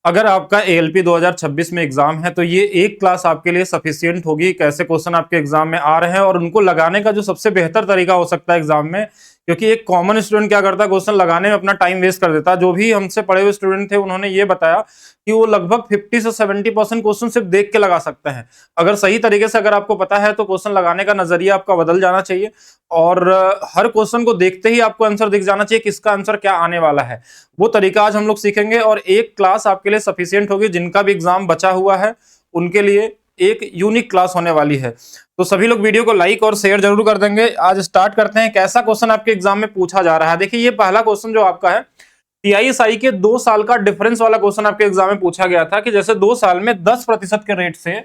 अगर आपका एएलपी 2026 में एग्जाम है तो ये एक क्लास आपके लिए सफिशियंट होगी। कैसे क्वेश्चन आपके एग्जाम में आ रहे हैं और उनको लगाने का जो सबसे बेहतर तरीका हो सकता है एग्जाम में, क्योंकि एक कॉमन स्टूडेंट क्या करता है, क्वेश्चन लगाने में अपना टाइम वेस्ट कर देता है। जो भी हमसे पढ़े हुए स्टूडेंट थे उन्होंने ये बताया कि वो लगभग 50 से 70% क्वेश्चन सिर्फ देख के लगा सकते हैं। अगर सही तरीके से अगर आपको पता है तो क्वेश्चन लगाने का नजरिया आपका बदल जाना चाहिए और हर क्वेश्चन को देखते ही आपको आंसर दिख जाना चाहिए किसका आंसर क्या आने वाला है। वो तरीका आज हम लोग सीखेंगे और एक क्लास आपके लिए सफिशियंट होगी। जिनका भी एग्जाम बचा हुआ है उनके लिए एक यूनिक क्लास होने वाली है। तो सभी लोग वीडियो को लाइक और शेयर जरूर कर देंगे। आज स्टार्ट करते हैं कैसा क्वेश्चन आपके एग्जाम में पूछा जा रहा है। देखिए ये पहला क्वेश्चन जो आपका है, टीआईएसआई के 2 साल का डिफरेंस वाला क्वेश्चन आपके एग्जाम में पूछा गया था कि जैसे 2 साल में 10% के रेट से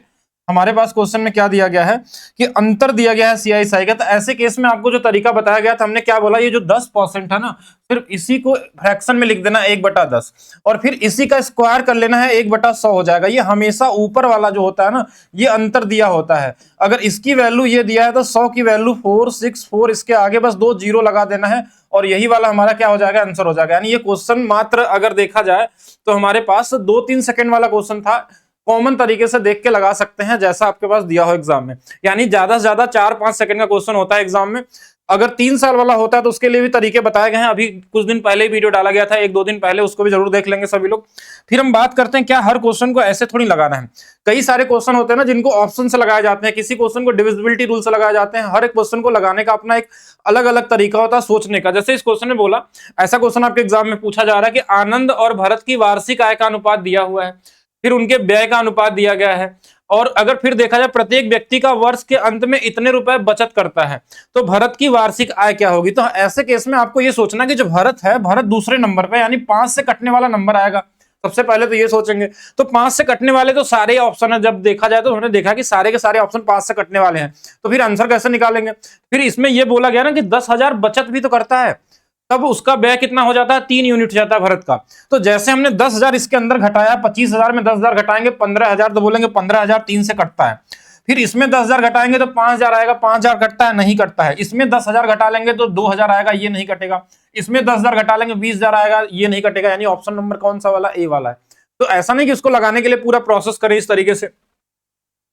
हमारे पास क्वेश्चन में क्या दिया गया है कि अंतर दिया गया है सीआईएसआई का। तो ऐसे केस में आपको जो तरीका बताया गया था, हमने क्या बोला, ये जो 10% है ना, सिर्फ इसी को फ्रैक्शन में लिख देना 1/10 और फिर इसी का स्क्वायर कर लेना है 1/100 हो जाएगा। ये हमेशा ऊपर वाला जो होता है ना, ये अंतर दिया होता है। अगर इसकी वैल्यू ये दिया है तो 100 की वैल्यू 464, इसके आगे बस 2 जीरो लगा देना है और यही वाला हमारा क्या हो जाएगा, आंसर हो जाएगा। यानी ये क्वेश्चन मात्र अगर देखा जाए तो हमारे पास 2-3 सेकंड वाला क्वेश्चन था। कॉमन तरीके से देख के लगा सकते हैं जैसा आपके पास दिया हो एग्जाम में। यानी ज्यादा से ज्यादा 4-5 सेकंड का क्वेश्चन होता है एग्जाम में। अगर 3 साल वाला होता है तो उसके लिए भी तरीके बताए गए हैं। अभी कुछ दिन पहले ही वीडियो डाला गया था, 1-2 दिन पहले, उसको भी जरूर देख लेंगे सभी लोग। फिर हम बात करते हैं क्या हर क्वेश्चन को ऐसे थोड़ी लगाना है। कई सारे क्वेश्चन होते हैं ना जिनको ऑप्शन से लगाए जाते हैं, किसी क्वेश्चन को डिविजिबिलिटी रूल से लगाए जाते हैं। हर एक क्वेश्चन को लगाने का अपना एक अलग अलग तरीका होता है सोचने का। जैसे इस क्वेश्चन में बोला, ऐसा क्वेश्चन आपके एग्जाम में पूछा जा रहा है कि आनंद और भरत की वार्षिक आय का अनुपात दिया हुआ है, फिर उनके व्यय का अनुपात दिया गया है और अगर फिर देखा जाए प्रत्येक व्यक्ति का वर्ष के अंत में इतने रुपए बचत करता है, तो भरत की वार्षिक आय क्या होगी। तो ऐसे केस में आपको ये सोचना कि जो भरत है, भरत दूसरे नंबर पे, यानी 5 से कटने वाला नंबर आएगा। सबसे पहले तो ये सोचेंगे। तो 5 से कटने वाले तो सारे ऑप्शन है। जब देखा जाए तो हमने देखा कि सारे के सारे ऑप्शन 5 से कटने वाले हैं, तो फिर आंसर कैसे निकालेंगे। फिर इसमें यह बोला गया ना कि 10,000 बचत भी तो करता है, तब उसका व्यय कितना हो जाता है, 3 यूनिट हो जाता है भरत का। तो जैसे हमने 10,000 इसके अंदर घटाया, 25,000 में 10,000 घटाएंगे 15,000, तो बोलेंगे 15,000 3 से कटता है। फिर इसमें 10,000 घटाएंगे तो 5,000 आएगा, 5,000 कटता है, नहीं कटता है। इसमें 10,000 घटा लेंगे तो 2,000 आएगा, ये नहीं कटेगा। इसमें 10,000 घटा लेंगे 20,000 आएगा, ये नहीं कटेगा। यानी ऑप्शन नंबर कौन सा वाला, ए वाला है। तो ऐसा नहीं कि इसको लगाने के लिए पूरा प्रोसेस करें इस तरीके से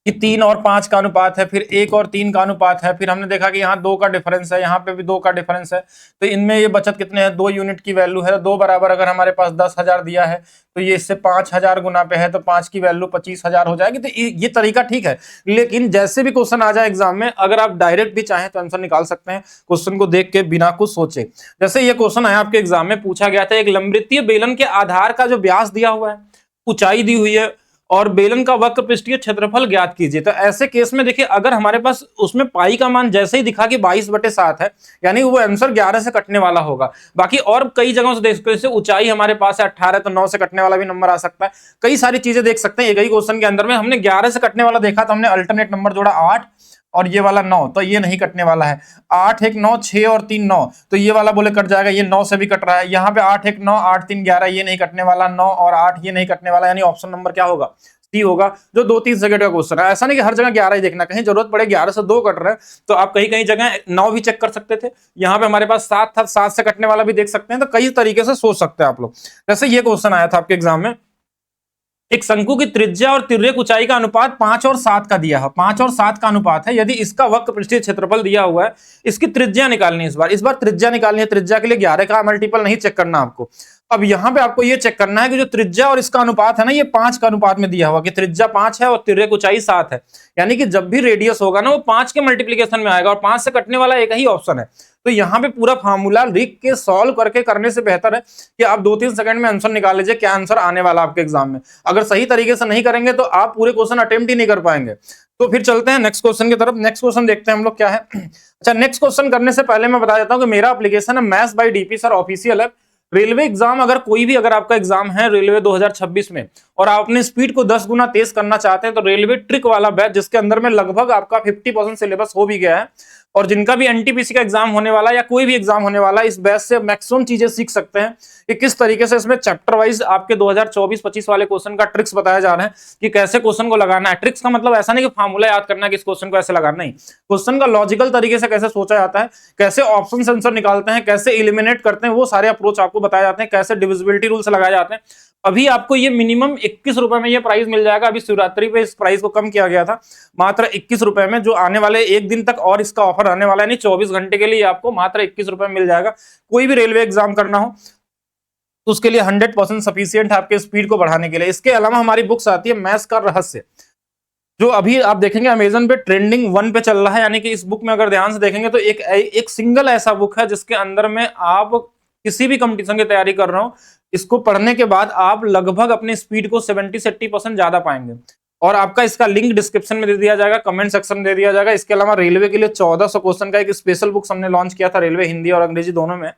कि 3 और 5 का अनुपात है, फिर 1 और 3 का अनुपात है, फिर हमने देखा कि यहाँ 2 का डिफरेंस है, यहाँ पे भी 2 का डिफरेंस है, तो इनमें ये बचत कितने हैं, 2 यूनिट की वैल्यू है। 2 बराबर अगर हमारे पास 10,000 दिया है तो ये इससे 5,000 गुना पे है, तो 5 की वैल्यू 25,000 हो जाएगी। तो ये तरीका ठीक है, लेकिन जैसे भी क्वेश्चन आ जाए एग्जाम में, अगर आप डायरेक्ट भी चाहें तो आंसर निकाल सकते हैं क्वेश्चन को देख के बिना कुछ सोचे। जैसे ये क्वेश्चन आया आपके एग्जाम में, पूछा गया था एक लंबवृत्तीय बेलन के आधार का जो व्यास दिया हुआ है, ऊंचाई दी हुई है और बेलन का वक्र पृष्ठीय क्षेत्रफल ज्ञात कीजिए। तो ऐसे केस में देखिए, अगर हमारे पास उसमें पाई का मान जैसे ही दिखा कि 22/7 है, यानी वो आंसर 11 से कटने वाला होगा। बाकी और कई जगहों से देख सकते हैं, जैसे ऊंचाई हमारे पास है 18, तो 9 से कटने वाला भी नंबर आ सकता है। कई सारी चीजें देख सकते हैं। एक ही क्वेश्चन के अंदर में हमने 11 से कटने वाला देखा तो हमने अल्टरनेट नंबर जोड़ा 8 और ये वाला 9, तो ये नहीं कटने वाला है। 8 1 9, 6 और 3 9, तो ये वाला बोले कट जाएगा, ये 9 से भी कट रहा है। यहाँ पे 8 1 9, 8 3 11, ये नहीं कटने वाला। 9 और 8 ये नहीं कटने वाला, यानी ऑप्शन नंबर क्या होगा, सी होगा, जो 2-3 सेकंड का क्वेश्चन है। ऐसा नहीं कि हर जगह 11 ही देखना, कहीं जरूरत पड़े 11 से 2 कट रहे हैं तो आप कहीं कहीं जगह 9 भी चेक कर सकते थे। यहाँ पे हमारे पास 7 था, 7 से कटने वाला भी देख सकते हैं। तो कई तरीके से सोच सकते हैं आप लोग। जैसे ये क्वेश्चन आया था आपके एग्जाम में, एक शंकु की त्रिज्या और तिर्यक ऊंचाई का अनुपात 5 और 7 का दिया है। 5 और 7 का अनुपात है। यदि इसका वक्र पृष्ठीय क्षेत्रफल दिया हुआ है, इसकी त्रिज्या निकालनी है। इस बार त्रिज्या निकालनी है। त्रिज्या के लिए 11 का मल्टीपल नहीं चेक करना आपको। अब यहां पे आपको ये चेक करना है कि जो त्रिज्या और इसका अनुपात है ना, ये 5 का अनुपात में दिया हुआ कि त्रिज्या 5 है और तिर्यक ऊंचाई 7 है। यानी कि जब भी रेडियस होगा ना, वो 5 के मल्टीप्लीकेशन में आएगा और 5 से कटने वाला एक ही ऑप्शन है। तो यहाँ पे पूरा फार्मूला लिख के सॉल्व करके करने से बेहतर है कि आप 2-3 सेकंड में आंसर निकाल लीजिए क्या आंसर आने वाला आपके एग्जाम में। अगर सही तरीके से नहीं करेंगे तो आप पूरे क्वेश्चन अटेम्प्ट ही नहीं कर पाएंगे। तो फिर चलते हैं नेक्स्ट क्वेश्चन की तरफ। नेक्स्ट क्वेश्चन देखते हैं हम लोग क्या है। अच्छा, नेक्स्ट क्वेश्चन करने से पहले मैं बता देता हूँ कि मेरा एप्लीकेशन है maths by DP sir official है। रेलवे एग्जाम अगर कोई भी, अगर आपका एग्जाम है रेलवे 2026 में और आप अपने स्पीड को 10 गुना तेज करना चाहते हैं, तो रेलवे ट्रिक वाला बैच, जिसके अंदर में लगभग आपका 50% सिलेबस हो भी गया है, और जिनका भी एनटीपीसी का एग्जाम होने वाला है या कोई भी एग्जाम होने वाला है, इस बैच से मैक्सिमम चीजें सीख सकते हैं कि किस तरीके से इसमें चैप्टर वाइज आपके 2024-25 वाले क्वेश्चन का ट्रिक्स बताया जा रहा है कि कैसे क्वेश्चन को लगाना है। ट्रिक्स का मतलब ऐसा नहीं कि फार्मूला याद करना है कि इस क्वेश्चन को ऐसे लगाना, नहीं, क्वेश्चन का लॉजिकल तरीके से कैसे सोचा जाता है, कैसे ऑप्शन आंसर निकालते हैं, कैसे इलिमिनेट करते हैं, वो सारे अप्रोच आपको बताए जाते हैं, कैसे डिविजिबिलिटी रूल से लगाए जाते हैं। अभी आपको ये मिनिमम 21 रुपए में ये प्राइस मिल जाएगा। अभी शिवरात्रि पे इस प्राइस को कम किया गया था, मात्र 21 रुपए में, जो आने वाले एक दिन तक और इसका ऑफर आने वाला है, नहीं 24 घंटे के लिए आपको मात्र 21 रुपए में मिल जाएगा। कोई भी रेलवे एग्जाम करना हो तो उसके लिए 100% सफिशियंट है आपके स्पीड को बढ़ाने के लिए। इसके अलावा हमारी बुक्स आती है मैथ्स का रहस्य, जो अभी आप देखेंगे अमेजन पे ट्रेंडिंग 1 पे चल रहा है। यानी कि इस बुक में अगर ध्यान से देखेंगे तो एक सिंगल ऐसा बुक है जिसके अंदर में आप किसी भी कंपटीशन की तैयारी कर रहे हो, इसको पढ़ने के बाद आप लगभग अपने स्पीड को 70 से 80% ज्यादा पाएंगे। और आपका इसका लिंक डिस्क्रिप्शन में दे दिया जाएगा, कमेंट सेक्शन में दे दिया जाएगा। इसके अलावा रेलवे के लिए 1400 क्वेश्चन का एक स्पेशल बुक हमने लॉन्च किया था, रेलवे हिंदी और अंग्रेजी दोनों में।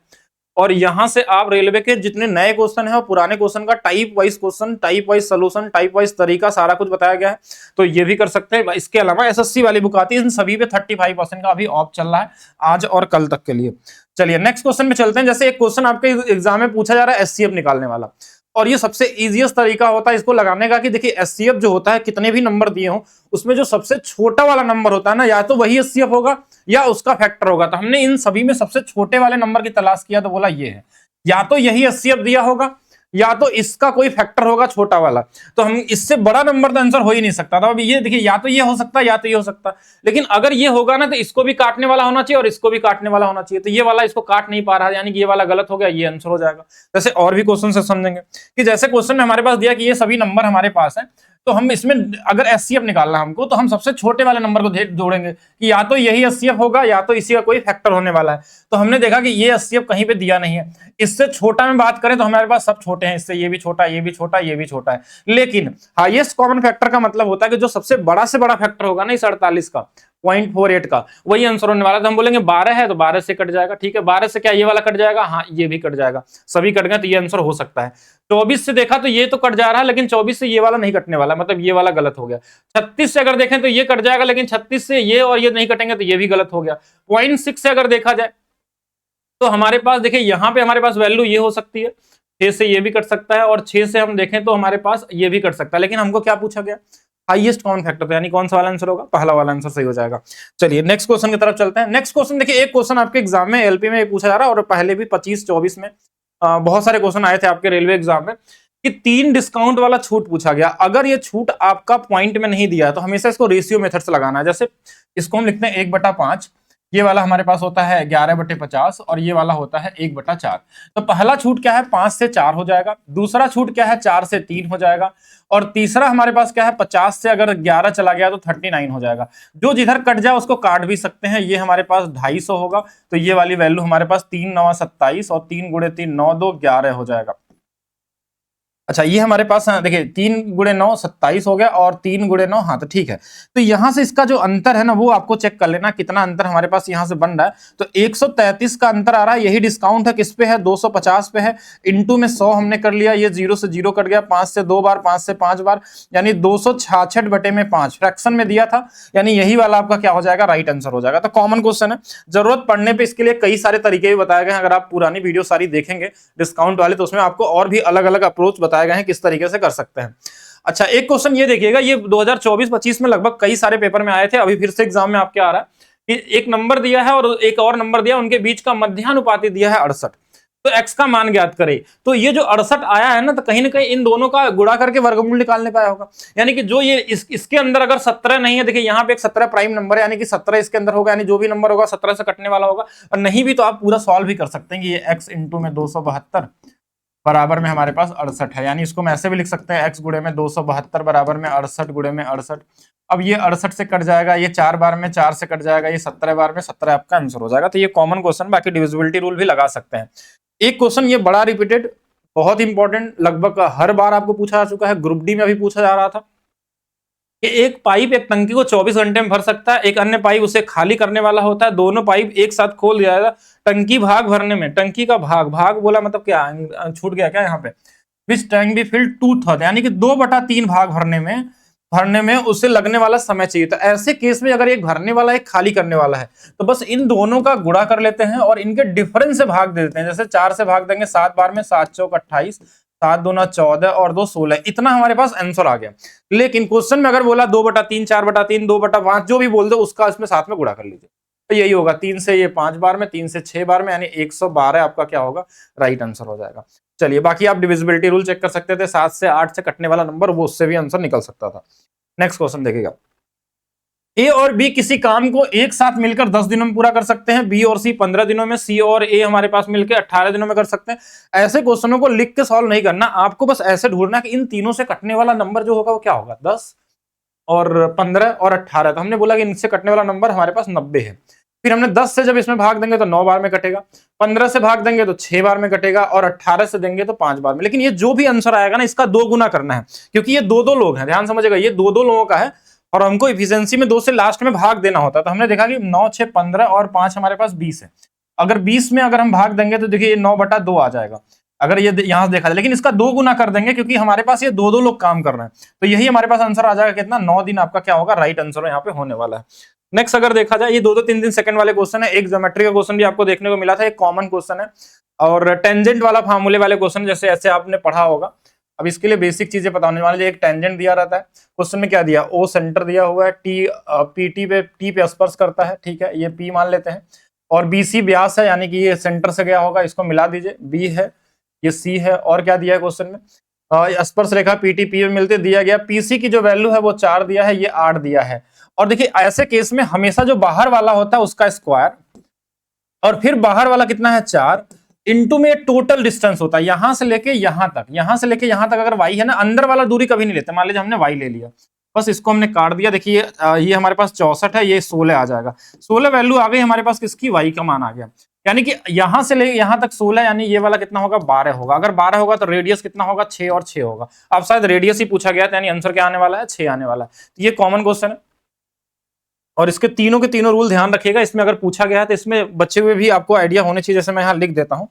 और यहां से आप रेलवे के जितने नए क्वेश्चन है और पुराने क्वेश्चन का type wise question, type wise solution, type wise तरीका सारा कुछ बताया गया है, तो ये भी कर सकते हैं। इसके अलावा एसएससी वाली बुक आती है, इन सभी पे 35% का अभी ऑफ चल रहा है आज और कल तक के लिए। चलिए नेक्स्ट क्वेश्चन में चलते हैं। जैसे एक क्वेश्चन आपके एग्जाम में पूछा जा रहा है एचसीएफ निकालने वाला, और ये सबसे इजीएस्ट तरीका होता है इसको लगाने का कि देखिए एचसीएफ जो होता है, कितने भी नंबर दिए हो उसमें जो सबसे छोटा वाला नंबर होता है ना, या तो वही एचसीएफ होगा या उसका फैक्टर होगा। तो हमने इन सभी में सबसे छोटे वाले नंबर की तलाश किया तो बोला ये है, या तो यही एचसीएफ दिया होगा या तो इसका कोई फैक्टर होगा छोटा वाला। तो हम इससे बड़ा नंबर तो आंसर हो ही नहीं सकता था। अब ये देखिए, या तो ये हो सकता है या तो ये हो सकता है, लेकिन अगर ये होगा ना तो इसको भी काटने वाला होना चाहिए और इसको भी काटने वाला होना चाहिए। तो ये वाला इसको काट नहीं पा रहा है, यानी कि ये वाला गलत हो गया, ये आंसर हो जाएगा। जैसे और भी क्वेश्चन से समझेंगे कि जैसे क्वेश्चन में हमारे पास दिया कि ये सभी नंबर हमारे पास है, तो हम इसमें अगर एचसीएफ निकालना है हमको, तो हम सबसे छोटे वाले नंबर को जोड़ेंगे कि या तो यही एचसीएफ होगा या तो इसी का कोई फैक्टर होने वाला है। तो हमने देखा कि ये एचसीएफ कहीं पे दिया नहीं है। इससे छोटा में बात करें तो हमारे पास सब छोटे हैं, इससे ये भी छोटा, ये भी छोटा, ये भी छोटा है। लेकिन हाईएस्ट कॉमन फैक्टर का मतलब होता है कि जो सबसे बड़ा से बड़ा फैक्टर होगा ना इस 48 का, 0.48 का, वही आंसर होने वाला है। तो हम बोलेंगे 12 है तो 12 से कट जाएगा, ठीक है। 12 से क्या ये वाला कट जाएगा? हाँ, ये भी कट जाएगा, सभी कट गए तो ये आंसर हो सकता है। 24 से देखा तो ये तो कट जा रहा है, लेकिन 24 से ये वाला नहीं कटने वाला, मतलब ये वाला गलत हो गया। 36 से अगर देखें तो ये कट जाएगा, लेकिन 36 से ये और ये नहीं कटेंगे तो ये भी गलत हो गया। 0.6 से अगर देखा जाए तो हमारे पास देखिए यहाँ पे हमारे पास वैल्यू ये हो सकती है, 6 से ये भी कट सकता है और 6 से हम देखें तो हमारे पास ये भी कट सकता है। लेकिन हमको क्या पूछा गया? हाईएस्ट कॉमन फैक्टर, तो यानी कौन सा वाला आंसर होगा? पहला वाला आंसर सही हो जाएगा। चलिए नेक्स्ट क्वेश्चन की तरफ चलते हैं। नेक्स्ट क्वेश्चन देखिए, एक क्वेश्चन आपके एग्जाम में एलपी में पूछा जा रहा है और पहले भी 25-24 में बहुत सारे क्वेश्चन आए थे आपके रेलवे एग्जाम में कि 3 डिस्काउंट वाला छूट पूछा गया। अगर ये छूट आपका पॉइंट में नहीं दिया है तो हमेशा इसको रेशियो मेथड से लगाना है। जैसे इसको हम लिखते हैं 1/5, ये वाला हमारे पास होता है 11/50 और ये वाला होता है 1/4। तो पहला छूट क्या है? 5 से 4 हो जाएगा। दूसरा छूट क्या है? 4 से 3 हो जाएगा। और तीसरा हमारे पास क्या है? 50 से अगर 11 चला गया तो 39 हो जाएगा। जो जिधर कट जाए उसको काट भी सकते हैं। ये हमारे पास 250 होगा, तो ये वाली वैल्यू हमारे पास 3 9 27 और 3 × 3 9 2 11 हो जाएगा। अच्छा, ये हमारे पास देखिए 3 × 9 27 हो गया और 3 × 9, हाँ तो ठीक है। तो यहां से इसका जो अंतर है ना वो आपको चेक कर लेना कितना अंतर हमारे पास यहां से बन रहा है। तो 133 का अंतर आ रहा है। यही डिस्काउंट है, किस पे है? 250 पे है। इंटू में 100 हमने कर लिया, ये 0 से 0 कट गया, 5 से 2 बार, 5 से 5 बार, यानी 266/5 फ्रैक्शन में दिया था, यानी यही वाला आपका क्या हो जाएगा? राइट आंसर हो जाएगा। तो कॉमन क्वेश्चन है, जरूरत पड़ने पे इसके लिए कई सारे तरीके भी बताए गए हैं। अगर आप पुरानी वीडियो सारी देखेंगे डिस्काउंट वाले तो उसमें आपको और भी अलग अलग अप्रोच बताए गए हैं किस तरीके से कर सकते हैं। अच्छा, एक क्वेश्चन ये देखिएगा, ये 2024-25 में लगभग कई सारे पेपर में आए थे, अभी फिर से एग्जाम में आपके आ रहा है कि एक नंबर दिया है और एक और नंबर दिया, उनके बीच का मध्यानुपाती दिया है 68, तो x का मान ज्ञात करे। तो ये जो 68 आया है ना, तो कहीं ना कहीं इन दोनों का गुणा करके वर्गमूल निकालने पाया होगा। यानी कि जो ये इसके अंदर अगर 17 नहीं है, देखिए यहाँ पे एक 17 प्राइम नंबर है, यानी कि 17 इसके अंदर होगा, यानी जो भी नंबर होगा 17 से कटने वाला होगा। और नहीं भी तो आप पूरा सॉल्व भी कर सकते हैं कि ये x इंटू में 272 बराबर में हमारे पास 68 है। यानी इसको हम ऐसे भी लिख सकते हैं x गुणे में 272 बराबर में 68 गुणे में 68। अब ये 68 से कट जाएगा, ये 4 बार में 4 से कट जाएगा, ये 17 बार में 17 आपका आंसर हो जाएगा। तो ये कॉमन क्वेश्चन, बाकी डिविजिबिलिटी रूल भी लगा सकते हैं। एक क्वेश्चन ये बड़ा रिपीटेड, बहुत इंपॉर्टेंट, लगभग हर बार आपको पूछा जा चुका है, ग्रुप डी में भी पूछा जा रहा था कि एक पाइप एक टंकी को 24 घंटे में भर सकता है, एक अन्य पाइप उसे खाली करने वाला होता है, दोनों पाइप एक साथ खोल दिया जाएगा टंकी भाग भरने में। टंकी का भाग बोला मतलब क्या छूट गया क्या यहाँ पे? विच टैंक बी फिल्ड 2/3, यानी कि 2/3 भाग भरने में उसे लगने वाला समय चाहिए। तो ऐसे केस में अगर एक भरने वाला एक खाली करने वाला है तो बस इन दोनों का गुणा कर लेते हैं और इनके डिफरेंस से भाग दे देते हैं। जैसे 4 से भाग देंगे 7 बार में, 7 चौक 28, 7 दूना 14 और 2 16, इतना हमारे पास आंसर आ गया। लेकिन क्वेश्चन में अगर बोला 2/3, 4/3, 2/5, जो भी बोल दो उसका इसमें साथ में गुणा कर लीजिए। तो यही होगा 3 से ये 5 बार में, 3 से 6 बार में, यानी 112 आपका क्या होगा, राइट आंसर हो जाएगा। चलिए बाकी आप डिविजिबिलिटी रूल चेक कर सकते थे, 7 से 8 से कटने वाला नंबर वो उससे भी आंसर निकल सकता था। नेक्स्ट क्वेश्चन देखिएगा, ए और बी किसी काम को एक साथ मिलकर 10 दिनों में पूरा कर सकते हैं, बी और सी 15 दिनों में, सी और ए हमारे पास मिलकर 18 दिनों में कर सकते हैं। ऐसे क्वेश्चनों को लिख के सॉल्व नहीं करना, आपको बस ऐसे ढूंढना कि इन तीनों से कटने वाला नंबर जो होगा वो क्या होगा, 10 और 15 और 18। तो हमने बोला कि इनसे कटने वाला नंबर हमारे पास 90 है। फिर हमने 10 से जब इसमें भाग देंगे तो 9 बार में कटेगा, 15 से भाग देंगे तो 6 बार में कटेगा, और 18 से देंगे तो 5 बार में। लेकिन ये जो भी आंसर आएगा ना, इसका 2 गुना करना है, क्योंकि ये दो लोग हैं, ध्यान समझेगा, ये दो लोगों का है और हमको इफिशियंसी में 2 से लास्ट में भाग देना होता है। तो हमने देखा कि 9, 6, 15 और 5 हमारे पास 20 है। अगर 20 में अगर हम भाग देंगे तो देखिए ये 9/2 आ जाएगा, अगर ये यहां से देखा जाए। लेकिन इसका 2 गुना कर देंगे, क्योंकि हमारे पास ये दो लोग काम कर रहे हैं। तो यही हमारे पास आंसर आ जाएगा कितना, 9 दिन आपका क्या होगा, राइट आंसर यहाँ पे होने वाला है। नेक्स्ट अगर देखा जाए, ये 2-2, 3-3 सेकंड वाले क्वेश्चन है। एक ज्योमेट्री का क्वेश्चन भी आपको देखने को मिला था, एक कॉमन क्वेश्चन है, और टेंजेंट वाला फार्मूले वाले क्वेश्चन जैसे ऐसे आपने पढ़ा होगा। अब इसके लिए बेसिक चीजें पता होने वाली है। एक टेंजेंट दिया रहता है, क्वेश्चन में क्या दिया, ओ सेंटर दिया हुआ है, टी टी पे स्पर्श करता है, ठीक है, ये पी मान लेते हैं, और बी सी व्यास है, यानी कि ये सेंटर से गया होगा, इसको मिला दीजिए, बी है, ये सी है, और क्या दिया है क्वेश्चन में, स्पर्श रेखा पीटी पी में मिलते दिया गया, पीसी की जो वैल्यू है वो 4 दिया है, ये 8 दिया है। और देखिए ऐसे केस में हमेशा जो बाहर वाला होता है उसका स्क्वायर, और फिर बाहर वाला कितना है 4 इंटू में टोटल डिस्टेंस होता है, यहां से लेके यहां तक, यहां से लेके यहां तक अगर y है ना, अंदर वाला दूरी कभी नहीं लेते। मान लीजिए हमने y ले लिया, बस इसको हमने काट दिया, देखिए ये हमारे पास 64 है, ये 16 आ जाएगा, 16 वैल्यू आ गई हमारे पास, किसकी, y का मान आ गया। यानी कि यहां से लेके यहां तक 16, यानी ये वाला कितना होगा, 12 होगा। अगर 12 होगा तो रेडियस कितना होगा, 6 और 6 होगा। अब शायद रेडियस ही पूछा गया था, यानी आंसर क्या आने वाला है, 6 आने वाला है। तो ये कॉमन क्वेश्चन है, और इसके तीनों के तीनों रूल ध्यान रखिएगा। इसमें अगर पूछा गया है तो इसमें बचे हुए भी आपको आइडिया होने चाहिए, जैसे मैं यहाँ लिख देता हूँ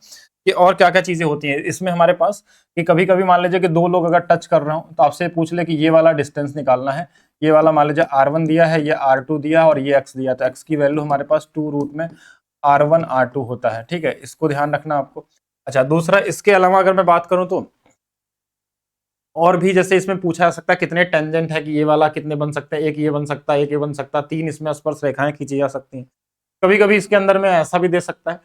कि और क्या क्या चीजें होती हैं इसमें हमारे पास। कि कभी कभी मान लीजिए कि 2 लोग अगर टच कर रहे हो तो आपसे पूछ ले कि ये वाला डिस्टेंस निकालना है, ये वाला मान लीजिए r1 दिया है, ये r2 दिया और ये x दिया, तो x की वैल्यू हमारे पास 2 रूट में r1 r2 होता है, ठीक है, इसको ध्यान रखना आपको। अच्छा, दूसरा इसके अलावा अगर मैं बात करूं तो और भी जैसे इसमें पूछा जा सकता है कितने टेंजेंट है, कि ये वाला कितने बन सकते हैं, एक ये बन सकता है, एक ये बन सकता है, 3 इसमें स्पर्श रेखाएं खींची जा सकती हैं। कभी कभी इसके अंदर में ऐसा भी दे सकता है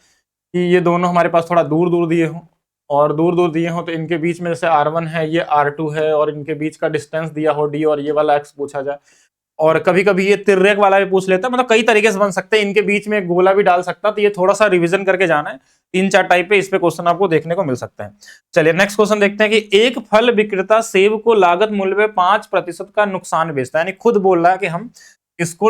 कि ये दोनों हमारे पास थोड़ा दूर दूर दिए हों, और दूर दूर दिए हों तो इनके बीच में जैसे r1 है, ये r2 है, और इनके बीच का डिस्टेंस दिया हो d, और ये वाला x पूछा जाए। और कभी कभी ये तिर्यक वाला भी पूछ लेता है, मतलब कई तरीके से बन सकते हैं, इनके बीच में एक गोला भी डाल सकता है। तो ये थोड़ा सा रिवीजन करके जाना है, 3-4 टाइप पे इस पे क्वेश्चन आपको देखने को मिल सकते हैं। चलिए नेक्स्ट क्वेश्चन देखते हैं कि एक फल विक्रेता सेब को लागत मूल्य में 5% का नुकसान बेचता है, यानी खुद बोल रहा है कि हम इसको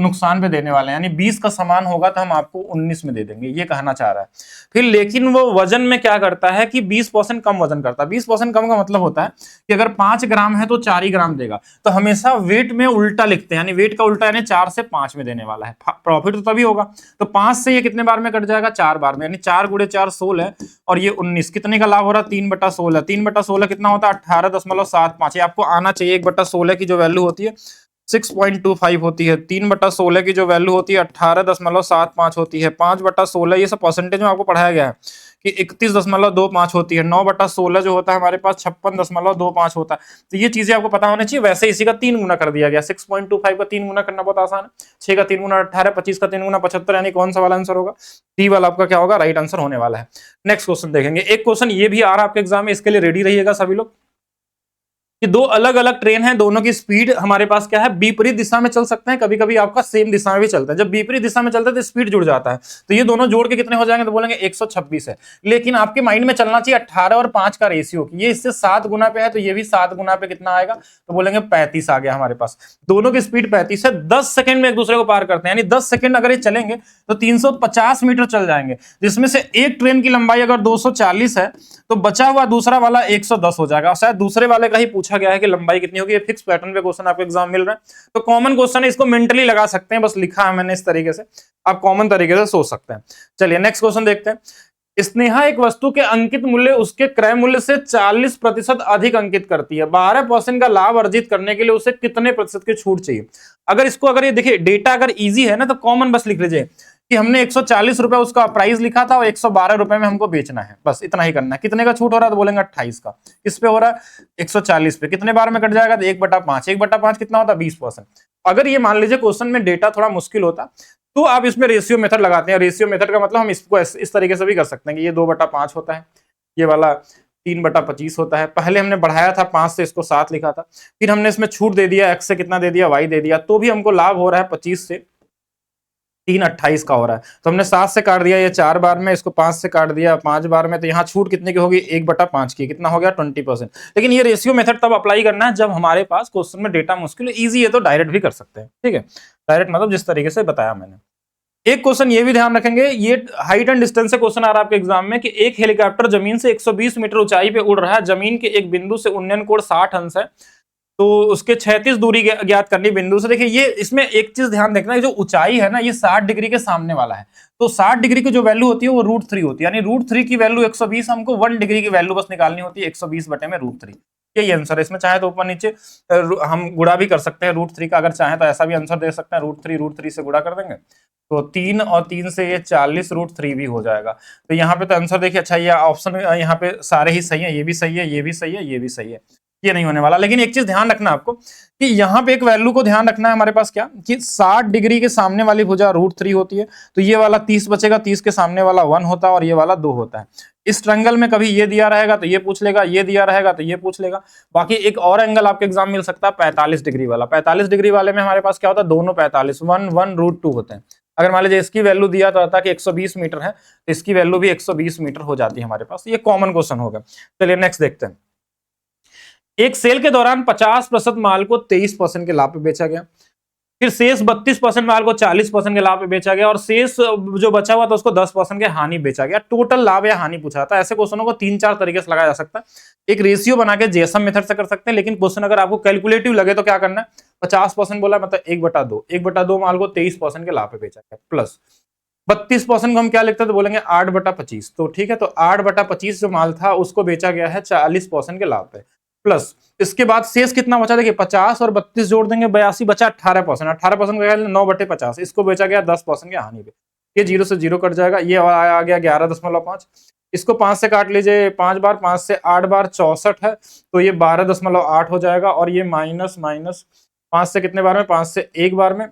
नुकसान पे देने वाले हैं, यानी 20 का सामान होगा तो हम आपको 19 में दे देंगे, ये कहना चाह रहा है। फिर लेकिन वो वजन में क्या करता है कि 20% कम वजन करता है। 20% कम का मतलब होता है कि अगर 5 ग्राम है तो 4 ही ग्राम देगा। तो हमेशा वेट में उल्टा लिखते हैं, यानी वेट का उल्टा, यानी 4 से 5 में देने वाला है। प्रॉफिट तो तभी होगा। तो 5 से ये कितने बार में कट जाएगा, 4 बार में, यानी 4 गुणे 4 16, और ये 19, कितने का लाभ हो रहा है, 3/16। 3/16 कितना होता है, 18.75। आपको आना चाहिए, 1/16 की जो वैल्यू होती है 6.25 होती है, 3/16 की जो वैल्यू होती है 18.75 होती है, 5/16 ये सब परसेंटेज में आपको पढ़ाया गया है कि 31.25 होती है, 9/16 जो होता है हमारे पास 56.25 होता है। तो ये चीजें आपको पता होनी चाहिए। वैसे इसी का 3 गुना कर दिया गया, 6.25 का 3 गुना करना बहुत आसान है। 6 का 3 गुना 18, 25 का 3 गुना 75, यानी कौन सा वाला आंसर होगा, डी वाला आपका क्या होगा, राइट आंसर होने वाला है। नेक्स्ट क्वेश्चन देखेंगे, एक क्वेश्चन ये भी आ रहा है आपके एग्जाम में, इसके लिए रेडी रहिएगा सभी लोग। कि 2 अलग अलग ट्रेन है, दोनों की स्पीड हमारे पास क्या है, विपरीत दिशा में चल सकते हैं, कभी कभी आपका सेम दिशा में भी चलता है। जब विपरीत दिशा में चलता है तो स्पीड जुड़ जाता है, तो ये दोनों जोड़ के कितने हो जाएंगे, तो बोलेंगे 126 है। लेकिन आपके माइंड में चलना चाहिए 18 और 5 का रेशियो, ये इससे 7 गुना पे है, तो ये भी 7 गुना पे कितना आएगा, तो बोलेंगे 35 आ गया हमारे पास। दोनों की स्पीड 35 है, 10 सेकंड में एक दूसरे को पार करते हैं, यानी 10 सेकंड अगर ये चलेंगे तो 350 मीटर चल जाएंगे, जिसमें से एक ट्रेन की लंबाई अगर 240 है तो बचा हुआ दूसरा वाला 110 हो जाएगा। शायद दूसरे वाले का ही पूछा गया है कि लंबाई कितनी होगी, ये फिक्स पैटर्न पे क्वेश्चन आपको एग्जाम मिल रहा है, तो कॉमन क्वेश्चन है, इसको मेंटली लगा सकते हैं, बस लिखा है मैंने इस तरीके से, आप कॉमन तरीके से सोच सकते हैं। चलिए नेक्स्ट क्वेश्चन देखते हैं। स्नेहा एक वस्तु के अंकित मूल्य उसके क्रय मूल्य से 40% अधिक अंकित करती है, 12% का लाभ अर्जित करने के लिए उसे कितने प्रतिशत की छूट चाहिए। अगर ये देखिए डेटा अगर इजी है ना तो कॉमन बस लिख लीजिए कि हमने 140 रुपए उसका प्राइस लिखा था और 112 रुपए में हमको बेचना है, बस इतना ही करना है। कितने का छूट हो रहा है, तो बोलेंगे 28 का। किस पे हो रहा है, 140 पे। कितने बार में कट जाएगा, तो 1/5। 1/5 कितना होता है, 20%। अगर ये मान लीजिए क्वेश्चन में डेटा थोड़ा मुश्किल होता तो आप इसमें रेशियो मेथड लगाते हैं। रेशियो मेथड का मतलब हम इसको इस तरीके से भी कर सकते हैं कि ये 2/5 होता है, ये वाला 3/25 होता है। पहले हमने बढ़ाया था 5 से, इसको 7 लिखा था, फिर हमने इसमें छूट दे दिया, x से कितना दे दिया, y दे दिया, तो भी हमको लाभ हो रहा है 25 से 3/28 का हो रहा है। तो हमने 7 से काट दिया ये 4 बार में, इसको 5 से काट दिया 5 बार में, तो यहाँ छूट कितने की होगी, 1/5 की, कितना हो गया 20%। लेकिन ये रेशियो मेथड तब अप्लाई करना है जब हमारे पास क्वेश्चन में डेटा मुश्किल है। ईजी है तो डायरेक्ट भी कर सकते हैं, ठीक है। डायरेक्ट मतलब जिस तरीके से बताया मैंने। एक क्वेश्चन ये भी ध्यान रखेंगे, ये हाइट एंड डिस्टेंस से क्वेश्चन आ रहा है आपके एग्जाम में कि एक हेलीकॉप्टर जमीन से 120 मीटर ऊंचाई पे उड़ रहा है, जमीन के एक बिंदु से उन्नयन कोण 60 अंश है, तो उसके 36 दूरी ज्ञात करनी बिंदु से। देखिए ये इसमें एक चीज ध्यान रखना, जो ऊंचाई है ना ये 60 डिग्री के सामने वाला है, तो 60 डिग्री की जो वैल्यू होती है वो √3 होती है, यानी √3 की वैल्यू 120, हमको 1 डिग्री की वैल्यू बस निकालनी होती है 120 बटे में √3। यही आंसर है। इसमें चाहे तो ऊपर नीचे हम गुणा भी कर सकते हैं √3 का, अगर चाहे तो ऐसा भी आंसर दे सकते हैं, √3 से गुणा कर देंगे तो 3 और 3 से ये 40 √3 भी हो जाएगा। तो यहाँ पे तो आंसर देखिए, अच्छा ये ऑप्शन यहाँ पे सारे ही सही है, ये भी सही है, ये भी सही है, ये भी सही है, ये नहीं होने वाला। लेकिन एक चीज ध्यान रखना आपको कि यहाँ पे एक वैल्यू को ध्यान रखना है हमारे पास, क्या कि 60 डिग्री के सामने वाली भुजा √3 होती है, तो ये वाला 30 बचेगा, 30 के सामने वाला 1 होता है और ये वाला 2 होता है। इस ट्रायंगल में कभी ये दिया रहेगा तो ये पूछ लेगा, ये दिया रहेगा तो ये पूछ लेगा। बाकी एक और एंगल आपके एग्जाम मिल सकता है 45 डिग्री वाला। 45 डिग्री वाले में हमारे पास क्या होता है, दोनों 45 1 1 √2 होते हैं। अगर मान लीजिए इसकी वैल्यू दिया था कि 120 मीटर है, तो इसकी वैल्यू भी 120 मीटर हो जाती है हमारे पास। ये कॉमन क्वेश्चन होगा। चलिए नेक्स्ट देखते हैं। एक सेल के दौरान 50% माल को 23% के लाभ पे बेचा गया, फिर शेष 32% माल को 40% के लाभ पे बेचा गया, और शेष जो बचा हुआ था उसको 10% के हानि बेचा गया। टोटल लाभ या हानि पूछा था। ऐसे क्वेश्चनों को 3-4 तरीके से लगाया जा सकता है। एक रेशियो बना के जेसम मेथड से कर सकते हैं, लेकिन क्वेश्चन अगर आपको कैलकुलेटिव लगे तो क्या करना है, 50% बोला मतलब 1/2, 1/2 माल को 23% के लाभ पे बेचा गया, प्लस 32% को हम क्या लिखते हैं, तो बोलेंगे 8/25। तो ठीक है, तो 8/25 जो माल था उसको बेचा गया है 40% के लाभ पे, प्लस इसके बाद शेष कितना बचा, देखिए 50 और 32 जोड़ देंगे 82, बचा 18%। 18% का 9/50, इसको बेचा गया 10% के हानि पे। ये 0 से 0 कट जाएगा, ये आ गया 11.5। इसको 5 से काट लीजिए 5 बार, 5 से 8 बार 64 है, तो ये 12.8 हो जाएगा। और ये माइनस 5 से कितने बार में, 5 से 1 बार में,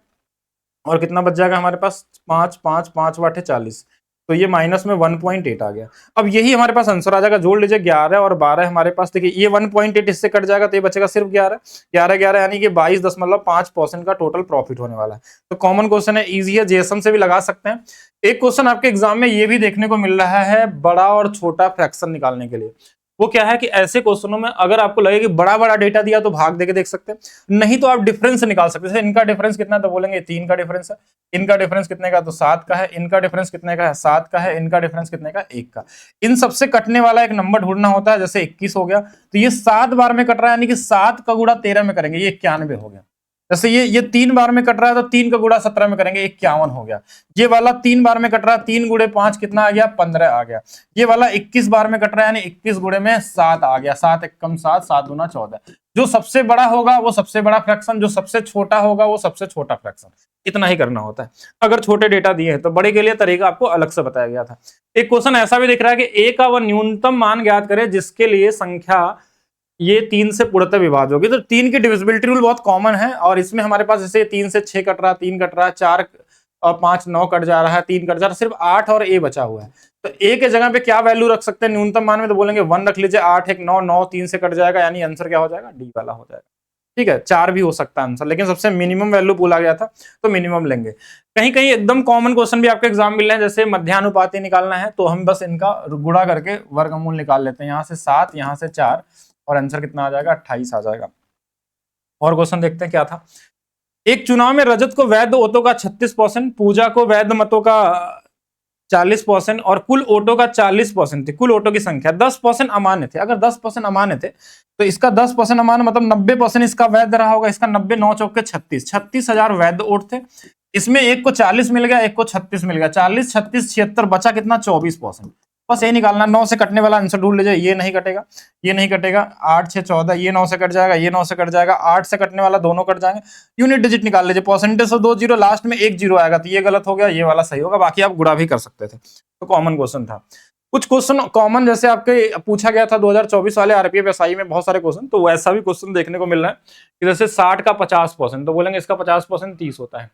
और कितना बच जाएगा हमारे पास 5 5 5 वाटे 40, तो ये माइनस में 1.8 आ गया। अब यही हमारे पास आंसर आ जाएगा। जोड़ लीजिए 11 और 12 हमारे पास, देखिए ये 1.8 इससे कट जाएगा, तो ये बचेगा सिर्फ 11 11 11, यानी कि 22.5% का टोटल प्रॉफिट होने वाला है। तो कॉमन क्वेश्चन है, इजी है, जेएसएम से भी लगा सकते हैं। एक क्वेश्चन आपके एग्जाम में ये भी देखने को मिल रहा है, बड़ा और छोटा फ्रैक्शन निकालने के लिए। वो क्या है कि ऐसे क्वेश्चनों में अगर आपको लगे कि बड़ा बड़ा डेटा दिया तो भाग देके देख सकते हैं, नहीं तो आप डिफरेंस निकाल सकते हैं। इनका डिफरेंस कितना है, तो बोलेंगे 3 का डिफरेंस है, इनका डिफरेंस कितने का, तो 7 का है, इनका डिफरेंस कितने का है, 7 का है, इनका डिफरेंस कितने का, 1 का। इन सबसे कटने वाला एक नंबर ढूंढना होता है। जैसे 21 हो गया, तो ये 7 बार में कट रहा है, यानी कि 7 का गुणा 13 में करेंगे, ये 91 हो गया। जैसे ये 3 बार में कट रहा है, तो 3 का गुणा 17 में करेंगे, 51 हो गया। ये वाला 3 बार में कट रहा है, 3 गुणे 5 कितना आ गया, 15 आ गया। ये वाला 21 बार में कट रहा है, यानी 21 गुणे में 7 आ गया, 7 एकम 7, 7 दूना 14। जो सबसे बड़ा होगा वो सबसे बड़ा फ्रैक्शन, जो सबसे छोटा होगा वो सबसे छोटा फ्रैक्शन। इतना ही करना होता है अगर छोटे डेटा दिए हैं। तो बड़े के लिए तरीका आपको अलग से बताया गया था। एक क्वेश्चन ऐसा भी दिख रहा है कि a का वह न्यूनतम मान ज्ञात करे जिसके लिए संख्या ये 3 से पूर्णतः विभाज्य होगी। तो 3 की डिविजिबिलिटी रूल बहुत कॉमन है, और इसमें हमारे पास जैसे 3 से 6 कट रहा है, 3 कट रहा है, 4 और 5 9 कट जा रहा है, 3 कट जा रहा है, सिर्फ 8 और a बचा हुआ है। तो a के जगह पे क्या वैल्यू रख सकते हैं न्यूनतम मान में, तो बोलेंगे 1 रख लीजिए, 8 1 9 9 3 से कट जाएगा, यानी आंसर क्या हो जाएगा, डी वाला हो जाएगा। ठीक है, 4 भी हो सकता है आंसर, लेकिन सबसे मिनिमम वैल्यू बोला गया था तो मिनिमम लेंगे। कहीं कहीं एकदम कॉमन क्वेश्चन भी आपके एग्जाम मिल रहे हैं, जैसे मध्यानुपाती निकालना है तो हम बस इनका गुणा करके वर्गमूल निकाल लेते हैं। यहाँ से 7, यहाँ से 4, और आंसर कितना आ जाएगा, 28 आ जाएगा। और क्वेश्चन देखते हैं क्या था। एक चुनाव में रजत को वैध वोटों का 36%, पूजा को वैध मतों का 40% और कुल वोटों का 40% थी। कुल वोटों की संख्या 10% अमान्य थे। अगर 10% अमान्य थे तो इसका 10% अमान्य मतलब 90% इसका वैध रहा होगा। इसका 90 9 चौके 36, 36,000 वैध वोट थे। इसमें एक को 40 मिल गया, एक को 36 मिल गया, 40 36 76, बचा कितना, 24%। बस ये निकालना। 9 से कटने वाला आंसर ढूंढ लीजिए, ये नहीं कटेगा, ये नहीं कटेगा, 8 6 14, ये 9 से कट जाएगा, ये 9 से कट जाएगा, 8 से कटने वाला दोनों कट जाएंगे। यूनिट डिजिट निकाल लीजिए, परसेंटेज से 2 जीरो, लास्ट में 1 जीरो आएगा, तो ये गलत हो गया, ये वाला सही होगा। बाकी आप गुणा भी कर सकते थे। तो कॉमन क्वेश्चन था। कुछ क्वेश्चन कॉमन जैसे आपके पूछा गया था 2024 वाले आरपीएफ एसआई में बहुत सारे क्वेश्चन, तो वैसा भी क्वेश्चन देखने को मिल रहा है कि जैसे 60 का 50%, तो बोलेंगे इसका 50% 30 होता है।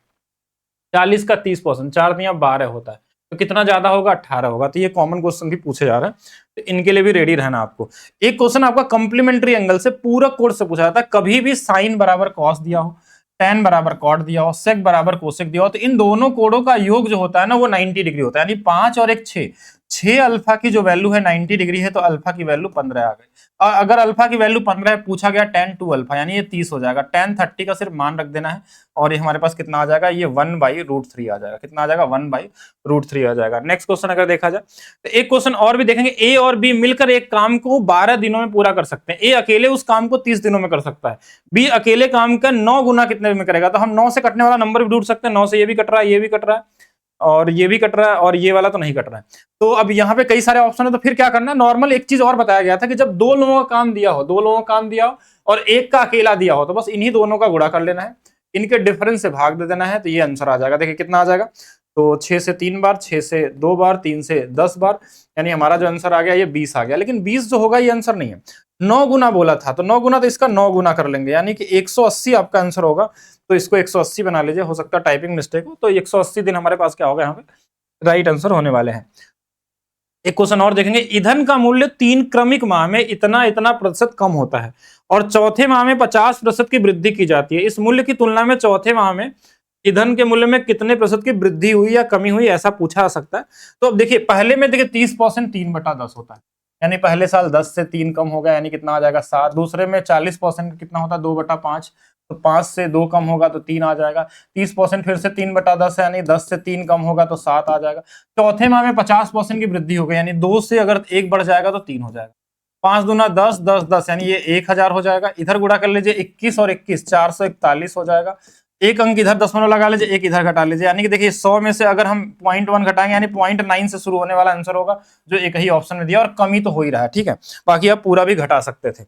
40 का 30%, 4 दिया 12 होता है, तो कितना ज्यादा होगा? 18 होगा। तो ये कॉमन क्वेश्चन भी पूछे जा रहे हैं, तो इनके लिए भी रेडी रहना आपको। एक क्वेश्चन आपका कंप्लीमेंट्री एंगल से पूरक कोण से पूछा जाता है। कभी भी साइन बराबर कॉस दिया हो, tan बराबर कॉट दिया हो, सेक बराबर कोसेक दिया हो, तो इन दोनों कोणों का योग जो होता है ना वो 90 डिग्री होता है, यानी 5 और एक 6, 6 अल्फा की जो वैल्यू है 90 डिग्री है, तो अल्फा की वैल्यू 15 आ गई। और अगर अल्फा की वैल्यू 15 है, पूछा गया tan 2 अल्फा, यानी ये 30 हो जाएगा। tan 30 का सिर्फ मान रख देना है, और ये हमारे पास कितना आ जाएगा? ये 1/√3 आ जाएगा। कितना आ जाएगा? 1/√3 आ जाएगा। नेक्स्ट क्वेश्चन अगर देखा जाए तो एक क्वेश्चन और भी देखेंगे। ए और बी मिलकर एक काम को 12 दिनों में पूरा कर सकते हैं। ए अकेले उस काम को 30 दिनों में कर सकता है, बी अकेले काम का 9 गुना कितने में करेगा? तो हम 9 से कटने वाला नंबर भी ढूंढ सकते हैं। 9 से ये भी कट रहा है, ये भी कट रहा है, और ये भी कट रहा है, और ये वाला तो नहीं कट रहा है। तो अब यहाँ पे कई सारे ऑप्शन है, तो फिर क्या करना है? नॉर्मल एक चीज और बताया गया था कि जब दो लोगों का काम दिया हो, 2 लोगों का काम दिया हो और एक का अकेला दिया हो, तो बस इन्हीं दोनों का गुणा कर लेना है, इनके डिफरेंस से भाग दे देना है, तो ये आंसर आ जाएगा। देखिए कितना आ जाएगा? तो 6 से 3 बार, 6 से 2 बार, 3 से 10 बार, यानी हमारा जो आंसर आ गया ये 20 आ गया। लेकिन 20 जो होगा ये आंसर नहीं है, 9 गुना बोला था, तो 9 गुना, तो इसका 9 गुना कर लेंगे, यानी कि 180 आपका आंसर होगा। तो इसको 180 बना लीजिए, हो सकता है टाइपिंग मिस्टेक हो। तो 180 दिन हमारे पास क्या होगा? यहाँ पे राइट आंसर होने वाले हैं। एक क्वेश्चन और देखेंगे। ईंधन का मूल्य 3 क्रमिक माह में इतना इतना प्रतिशत कम होता है और चौथे माह में 50% की वृद्धि की जाती है। इस मूल्य की तुलना में चौथे माह में ईंधन के मूल्य में कितने प्रतिशत की वृद्धि हुई या कमी हुई, ऐसा पूछा जा सकता है। तो अब देखिए, पहले में देखिए 30% 3/10 होता है, यानी पहले साल 10 से 3 कम हो गया, यानी कितना आ जाएगा? 7। दूसरे में 40% कितना होता है? 2/5, तो 5 से 2 कम होगा तो 3 आ जाएगा। 30% फिर से 3/10 है, यानी 10 से 3 कम होगा तो 7 आ जाएगा। चौथे माह में 50% की वृद्धि हो गई, यानी 2 से अगर 1 बढ़ जाएगा तो 3 हो जाएगा। 5 दूना 10, 10 10, यानी ये 1000 हो जाएगा। इधर गुणा कर लीजिए, 21 और 21, 441 हो जाएगा। एक अंक इधर दशमलव लगा लीजिए, एक इधर घटा लीजिए, यानी कि देखिए 100 में से अगर हम 0.1 घटाएंगे, यानी 0.9 से शुरू होने वाला आंसर होगा, जो एक ही ऑप्शन में दिया, और कमी तो हो ही रहा है, ठीक है। बाकी आप पूरा भी घटा सकते थे।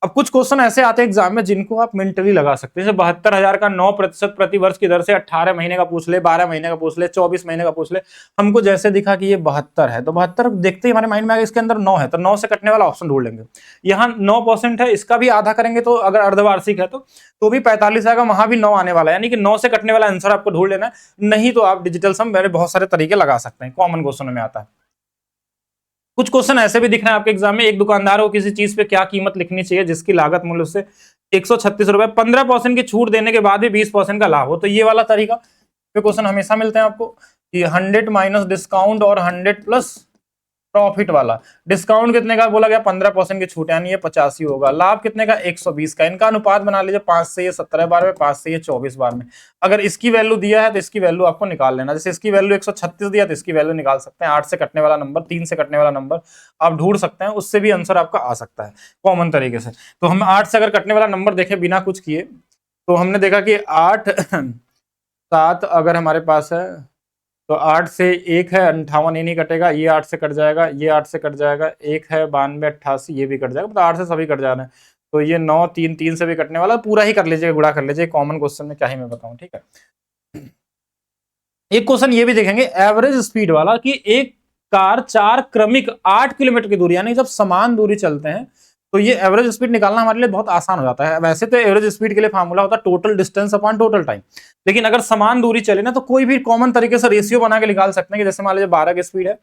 अब कुछ क्वेश्चन ऐसे आते हैं एग्जाम में जिनको आप मेंटली लगा सकते हैं। जैसे 72,000 का 9% प्रति वर्ष की दर से 18 महीने का पूछ ले, 12 महीने का पूछ ले, 24 महीने का पूछ ले, हमको जैसे दिखा कि ये 72 है, तो 72 देखते ही हमारे माइंड में आ गया इसके अंदर 9 है, तो 9 से कटने वाला ऑप्शन ढूंढ लेंगे। यहाँ 9% है, इसका भी आधा करेंगे, तो अगर अर्धवार्षिक है तो भी 45 आएगा, वहां भी 9 आने वाला है, यानी कि 9 से कटने वाला आंसर आपको ढूंढ लेना है। नहीं तो आप डिजिटल सम मेरे बहुत सारे तरीके लगा सकते हैं, कॉमन क्वेश्चन में आता है। कुछ क्वेश्चन ऐसे भी दिख रहे हैं आपके एग्जाम में। एक दुकानदार को किसी चीज पे क्या कीमत लिखनी चाहिए जिसकी लागत मूल्य उससे 136 रुपए, 15% की छूट देने के बाद भी 20% का लाभ हो, तो ये वाला तरीका पे क्वेश्चन हमेशा मिलते हैं आपको कि 100 माइनस डिस्काउंट और 100 प्लस प्रॉफिट वाला। डिस्काउंट कितने का बोला गया? 15% की छूट, यानी ये 85 होगा। लाभ कितने का? 120 का। इनका अनुपात बना लीजिए, 5 से ये 17 बार में, 5 से ये 24 बार में। अगर इसकी वैल्यू दिया है तो इसकी वैल्यू आपको निकाल लेना। जैसे इसकी वैल्यू 136 दिया तो इसकी वैल्यू निकाल सकते हैं। 8 से कटने वाला नंबर, 3 से कटने वाला नंबर आप ढूंढ सकते हैं, उससे भी आंसर आपका आ सकता है कॉमन तरीके से। तो हम 8 से अगर कटने वाला नंबर देखें बिना कुछ किए, तो हमने देखा कि 8 7 अगर हमारे पास है, तो 8 से 1 है 58, ये नहीं कटेगा, ये 8 से कट जाएगा, ये 8 से कट जाएगा, 1 है 92 88, ये भी कट जाएगा, मतलब 8 से सभी कट जा रहे हैं। तो ये 9 3 3 से भी कटने वाला, पूरा ही कर लीजिए, गुणा कर लीजिए, कॉमन क्वेश्चन में क्या ही मैं बताऊं, ठीक है। एक क्वेश्चन ये भी देखेंगे एवरेज स्पीड वाला कि एक कार 4 क्रमिक 8 किलोमीटर की दूरी, यानी जब समान दूरी चलते हैं तो ये एवरेज स्पीड निकालना हमारे लिए बहुत आसान हो जाता है। वैसे तो एवरेज स्पीड के लिए फार्मूला होता है total distance upon total time, लेकिन अगर समान दूरी चले ना तो कोई भी कॉमन तरीके से रेशियो बना के निकाल सकते हैं कि जैसे मान लीजिए 12 की स्पीड है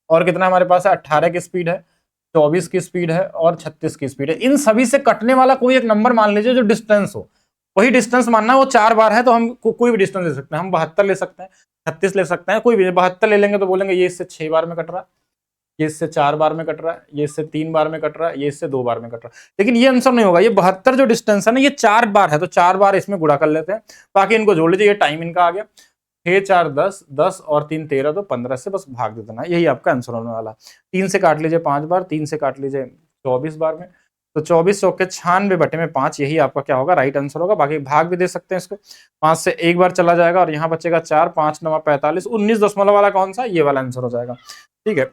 और कितना हमारे पास है 18 की स्पीड है, 24 की स्पीड है और 36 की स्पीड है। इन सभी से कटने वाला कोई एक नंबर मान लीजिए जो डिस्टेंस हो, वही डिस्टेंस मानना, वो 4 बार है तो हम कोई भी डिस्टेंस ले सकते हैं। हम 72 ले सकते हैं, 36 ले सकते हैं, कोई भी। 72 ले लेंगे तो बोलेंगे ये इससे 6 बार में कट रहा है, ये इससे 4 बार में कट रहा है, ये इससे 3 बार में कट रहा है, ये इससे 2 बार में कट रहा है। लेकिन ये आंसर नहीं होगा। ये 72 जो डिस्टेंस है ना, ये 4 बार है, तो 4 बार इसमें गुणा कर लेते हैं, बाकी इनको जोड़ लीजिए। ये टाइम इनका आ गया 6 4 10, 10 और 3 13, तो 15 से बस भाग दे देना, यही आपका आंसर होने वाला। 3 से काट लीजिए 5 बार, 3 से काट लीजिए 24 बार में, तो 24 चौके 96 बटे में 5, यही आपका क्या होगा? राइट आंसर होगा। बाकी भाग भी दे सकते हैं इसको, 5 से एक बार चला जाएगा और यहाँ बचेगा 4, 5 9 45, 19 दशमलव वाला कौन सा? ये वाला आंसर हो जाएगा, ठीक है।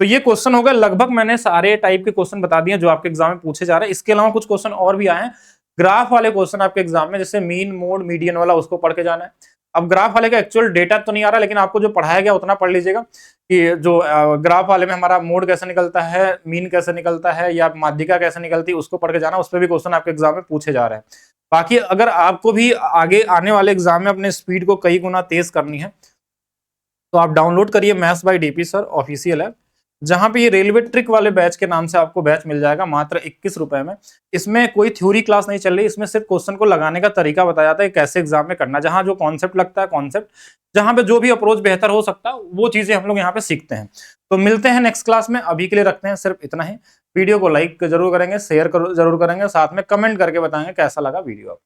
तो ये क्वेश्चन होगा। लगभग मैंने सारे टाइप के क्वेश्चन बता दिए जो आपके एग्जाम में पूछे जा रहे हैं। इसके अलावा कुछ क्वेश्चन और भी आए हैं ग्राफ वाले क्वेश्चन आपके एग्जाम में, जैसे मीन मोड मीडियन वाला, उसको पढ़ के जाना है। अब ग्राफ वाले का एक्चुअल डेटा तो नहीं आ रहा, लेकिन आपको जो पढ़ाया गया उतना पढ़ लीजिएगा कि जो ग्राफ वाले में हमारा मोड कैसे निकलता है, मीन कैसे निकलता है, या माध्यिका कैसे निकलती है, उसको पढ़ के जाना। उस पर भी क्वेश्चन आपके एग्जाम में पूछे जा रहे हैं। बाकी अगर आपको भी आगे आने वाले एग्जाम में अपने स्पीड को कई गुना तेज करनी है तो आप डाउनलोड करिए maths by DP sir official app, जहां पे ये रेलवे ट्रिक वाले बैच के नाम से आपको बैच मिल जाएगा मात्र 21 रुपए में। इसमें कोई थ्योरी क्लास नहीं चल रही, इसमें सिर्फ क्वेश्चन को लगाने का तरीका बताया जाता है कैसे एग्जाम में करना, जहां जो कॉन्सेप्ट लगता है कॉन्सेप्ट, जहां पे जो भी अप्रोच बेहतर हो सकता है वो चीजें हम लोग यहाँ पे सीखते हैं। तो मिलते हैं नेक्स्ट क्लास में, अभी के लिए रखते हैं सिर्फ इतना ही। वीडियो को लाइक जरूर करेंगे, शेयर जरूर करेंगे, साथ में कमेंट करके बताएंगे कैसा लगा वीडियो।